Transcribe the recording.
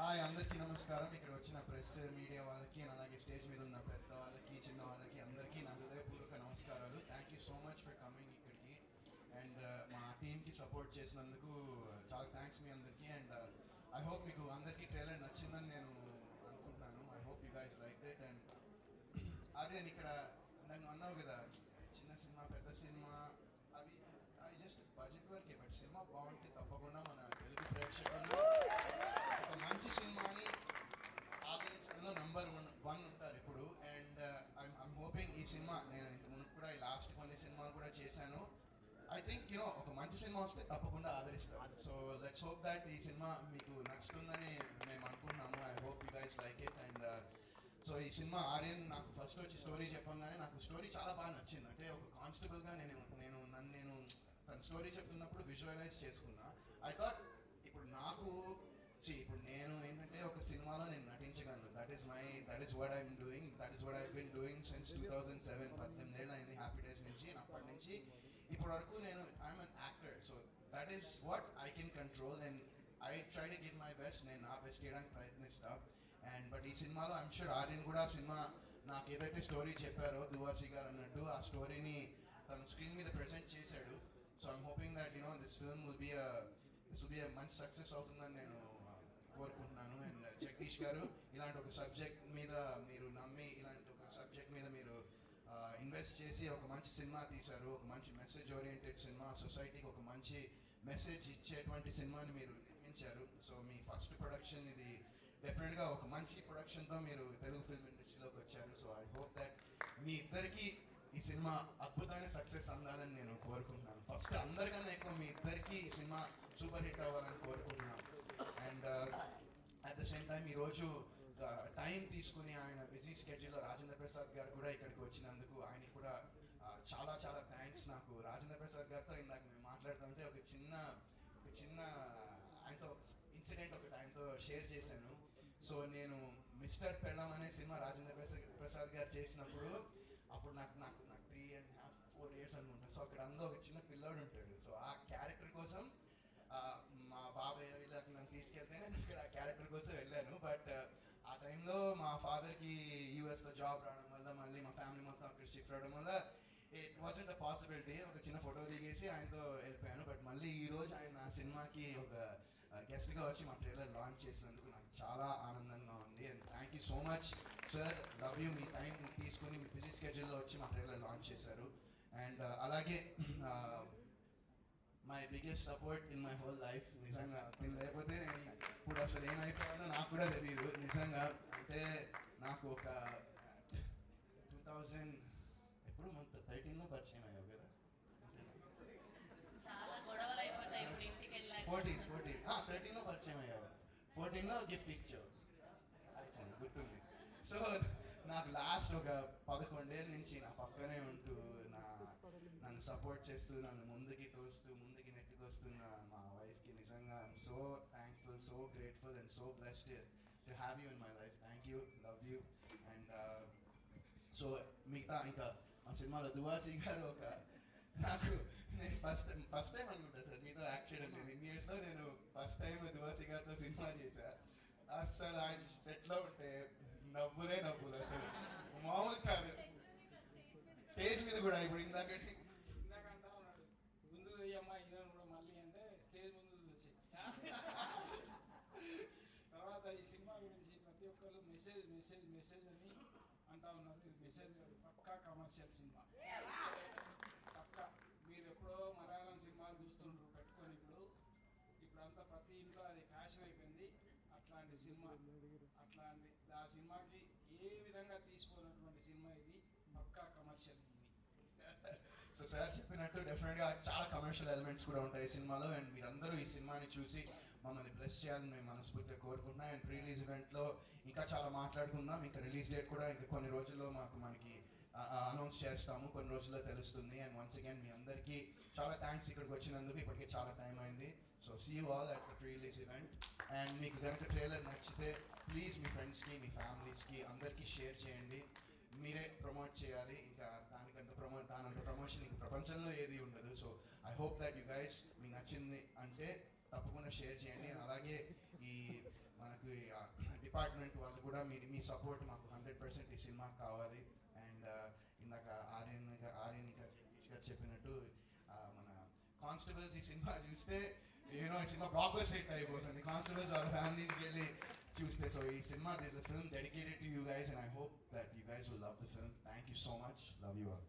Hi అందరికీ నమస్కారం. ఇక్కడ వచ్చిన ప్రెస్ మీడియా వాళ్ళకి అలాగే స్టేజ్ మీద ఉన్న పెద్ద వాళ్ళకి చిన్న వాళ్ళకి అందరికీ నా హృదయపూర్వక నమస్కారాలు. Thank you so much for coming ఇక్కడికి అండ్ మా టీమ్కి సపోర్ట్ చేసినందుకు చాలా థ్యాంక్స్ మీ అందరికీ. అండ్ ఐ హోప్ మీకు అందరికీ ట్రైలర్ నచ్చిందని నేను అనుకుంటున్నాను. I hope you guys like it. And అదే ఇక్కడ నన్ను అన్నావు కదా, చిన్న సినిమా పెద్ద సినిమా అవి అవి జస్ట్ బడ్జెట్ వరకే. బట్ సినిమా బాగుంటే తప్పకుండా మన తెలుగు ప్రేక్షకులు ఒక మంచి సినిమాని ఆదరించడంలో నంబర్ వన్ ఉంటారు ఇప్పుడు. అండ్ ఐమ్ హోపింగ్ ఈ సినిమా, నేను ఇంత ముందు కూడా ఈ లాస్ట్ కొన్ని సినిమాలు కూడా చేశాను. ఐ థింక్ ఒక మంచి సినిమా వస్తే తప్పకుండా ఆదరిస్తారు. సో లెట్స్ హోప్ దట్ ఈ సినిమా మీకు నచ్చుతుందని మేము అనుకుంటున్నాము. I hope you guys like it. And so ఈ సినిమా ఆర్యన్ నాకు ఫస్ట్ వచ్చి స్టోరీ చెప్పంగానే నాకు స్టోరీ చాలా బాగా నచ్చింది. అంటే ఒక కానిస్టేబుల్గా నేను తన స్టోరీ చెప్తున్నప్పుడు విజువలైజ్ చేసుకున్నా. ఐ థాట్ ఇప్పుడు నాకు ఇప్పుడు నేను ఏంటంటే ఒక సినిమాలో నేను నటించగలను. That is what I'm doing. That is what I been doing since 2007. 18 ఏళ్ళు అయింది హ్యాపీ డేస్ నుంచి. అప్పటి నుంచి ఇప్పటి వరకు నేను I'm an actor. So that is what I can control and I try to give my best. నేను నా బెస్ట్ చేయడానికి ప్రయత్నిస్తా. అండ్ బట్ ఈ సినిమాలో ఐమ్ షూర్ ఆర్యన్ కూడా సినిమా నాకు ఏదైతే స్టోరీ చెప్పారో దువాసి గారు అన్నట్టు ఆ స్టోరీని తను స్క్రీన్ మీద ప్రెజెంట్ చేశాడు. So I'm hoping that this film will be మంచి సక్సెస్ అవుతుందని నేను కోరుకుంటున్నాను. అండ్ జగదీష్ గారు ఇలాంటి ఒక సబ్జెక్ట్ మీద మీరు నమ్మి ఇలాంటి ఒక సబ్జెక్ట్ మీద మీరు ఇన్వెస్ట్ చేసి ఒక మంచి సినిమా తీశారు. ఒక మంచి మెసేజ్ ఓరియంటెడ్ సినిమా, సొసైటీకి ఒక మంచి మెసేజ్ ఇచ్చేటువంటి సినిమాని మీరు నిర్మించారు. సో మీ ఫస్ట్ ప్రొడక్షన్ ఇది. డెఫినెట్గా ఒక మంచి ప్రొడక్షన్తో మీరు తెలుగు ఫిల్మ్ ఇండస్ట్రీలోకి వచ్చారు. సో ఐ హోప్ దట్ మీ ఇద్దరికి ఈ సినిమా అద్భుతమైన సక్సెస్ అందాలని నేను కోరుకుంటున్నాను. ఫస్ట్ అందరికన్నా ఎక్కువ మీ ఇద్దరికి ఈ సినిమా సూపర్ హిట్ అవ్వాలని కోరుకుంటున్నాను. And at the same time ఈరోజు టైం తీసుకుని ఆయన బిజీ స్కెడ్యూల్లో రాజేంద్ర ప్రసాద్ గారు కూడా ఇక్కడికి వచ్చినందుకు ఆయనకి కూడా చాలా చాలా థ్యాంక్స్. నాకు రాజేంద్ర ప్రసాద్ గారితో ఇందాక మేము మాట్లాడుతుంటే ఒక చిన్న ఆయనతో ఒక ఇన్సిడెంట్ ఒకటి ఆయనతో షేర్ చేశాను. సో నేను మిస్టర్ పెళ్ళం అనే సినిమా రాజేంద్ర ప్రసాద్ గారు చేసినప్పుడు అప్పుడు నాకు 3.5 4 years అనుకుంటా. సో అక్కడ అందులో ఒక చిన్న పిల్లోడు ఉంటాడు. సో ఆ క్యారెక్టర్ కోసం మా బాబాయ్ వీళ్ళకి నన్ను తీసుకెళ్తే నేను ఇక్కడ ఆ క్యారెక్టర్ కోసం వెళ్ళాను. బట్ ఆ టైంలో మా ఫాదర్కి యూఎస్లో జాబ్ రావడం వల్ల మళ్ళీ మా ఫ్యామిలీ మొత్తం అక్కడ షిఫ్ట్ అవడం వల్ల ఇట్ వాజంట్ అ పాసిబిలిటీ. ఒక చిన్న ఫోటో దిగేసి ఆయనతో వెళ్ళిపోయాను. బట్ మళ్ళీ ఈరోజు ఆయన ఆ సినిమాకి ఒక గెస్ట్గా వచ్చి మా ట్రైలర్ లాంచ్ చేసినందుకు నాకు చాలా ఆనందంగా ఉంది. And thank you so much sir. Love you. Me time తీసుకుని మీ బిజీ స్కెడ్యూల్లో వచ్చి మా ట్రైలర్ లాంచ్ చేశారు. అండ్ అలాగే my biggest support in my whole life. నిజంగా నేను లేకపోతే ఇప్పుడు అసలు ఏమైపోయానో నాకు కూడా తెలియదు. నిజంగా అంటే నాకు ఒక 2000 ఎప్పుడు 13లో పరిచయం అయ్యావు కదా. చాలా గొడవలు అయిపోతాయి ఇప్పుడు ఇంటికి వెళ్ళాక. 13లో పరిచయం అయ్యావు. 14లో గిఫ్ట్ ఇచ్చావు ఐఫోన్, గుర్తుంది. సో నాకు లాస్ట్ ఒక 11 ఏళ్ళ నుంచి నా పక్కనే ఉంటూ నన్ను సపోర్ట్ చేస్తూ నన్ను ముందుకి తోస్తూ ముందుకి నెట్టుకొస్తున్న మా వైఫ్కి నిజంగా I'm so thankful, so grateful and so blessed to have you in my life. Thank you, love you. And so మిగతా ఇంకా మా సినిమాలో దువాసి గారు నేను ఫస్ట్ టైం అనుకుంటా సార్ మీతో యాక్ట్ చేయడం. నేను ఇన్ని ఇయర్స్లో నేను ఫస్ట్ టైం దువాసి గారితో సినిమా చేశా. అసలు ఆయన సెట్లో ఉంటే నవ్వులు అసలు మామూలు కాదు. స్టేజ్ మీద కూడా ఇప్పుడు ఇందాకంటే ముందు అమ్మా ఇదో కూడా మళ్ళీ అంటే స్టేజ్ ముందు చూసి తర్వాత ఈ సినిమా గురించి ప్రతి ఒక్కరు మెసేజ్ అని అంటా ఉన్నారు. ఇది మెసేజ్ పక్కా కమర్షియల్ సినిమా. పక్కా మీరు ఎప్పుడో మలయాళం సినిమాలు చూస్తుండ్రు పెట్టుకొని ఇప్పుడంతా ప్రతి ఇంట్లో అది ఫ్యాషన్ అయిపోయింది. అట్లాంటి సినిమా ఆ సినిమాకి ఏ విధంగా తీసుకోనటువంటి సినిమా ఇది. పక్కా కమర్షియల్ మూవీ. సో సార్ చెప్పినట్టు డెఫినెట్గా చాలా కమర్షియల్ ఎలిమెంట్స్ కూడా ఉంటాయి ఈ సినిమాలో. అండ్ మీరందరూ ఈ సినిమాని చూసి మమ్మల్ని బ్లెస్ చేయాలని మేము మనస్ఫూర్తిగా కోరుకుంటున్నాం. అండ్ ప్రీ రిలీజ్ ఈవెంట్లో ఇంకా చాలా మాట్లాడుకుందాం. ఇంకా రిలీజ్ డేట్ కూడా ఇంకా కొన్ని రోజుల్లో మనకి అనౌన్స్ చేస్తాము, కొన్ని రోజుల్లో తెలుస్తుంది. అండ్ వన్స్ అగైన్ మీ అందరికీ చాలా థ్యాంక్స్ ఇక్కడికి వచ్చినందుకు. ఇప్పటికే చాలా టైం అయింది. So see you all at the pre release event. And మీకు కనుక ట్రైలర్ నచ్చితే ప్లీజ్ మీ ఫ్రెండ్స్కి మీ ఫ్యామిలీస్కి అందరికీ షేర్ చేయండి. మీరే ప్రమోట్ చేయాలి. ఇంకా దానంత ప్రమోషన్ ఇంక ప్రపంచంలో ఏది ఉండదు. So I hope that you guys మీకు నచ్చింది అంటే తప్పకుండా షేర్ చేయండి. అలాగే మనకు కూడా మీ సపోర్ట్ మాకు 100% ఈ సినిమాకి కావాలి. అండ్ ఇందాక ఆర్యన్ ఇంకా జగదీష్ గారు చెప్పినట్టు మన కానిస్టేబుల్స్ ఈ సినిమా చూస్తే యూనో ఈ సినిమా బ్లాక్ బస్టర్ హిట్ అయిపోతుంది. కానిస్టేబుల్స్ వాళ్ళ ఫ్యామిలీస్కి వెళ్ళి చూస్తే. సో ఈ cinema this a film dedicated to you guys and I hope that you guys will love the film. Thank you so much. Love you all.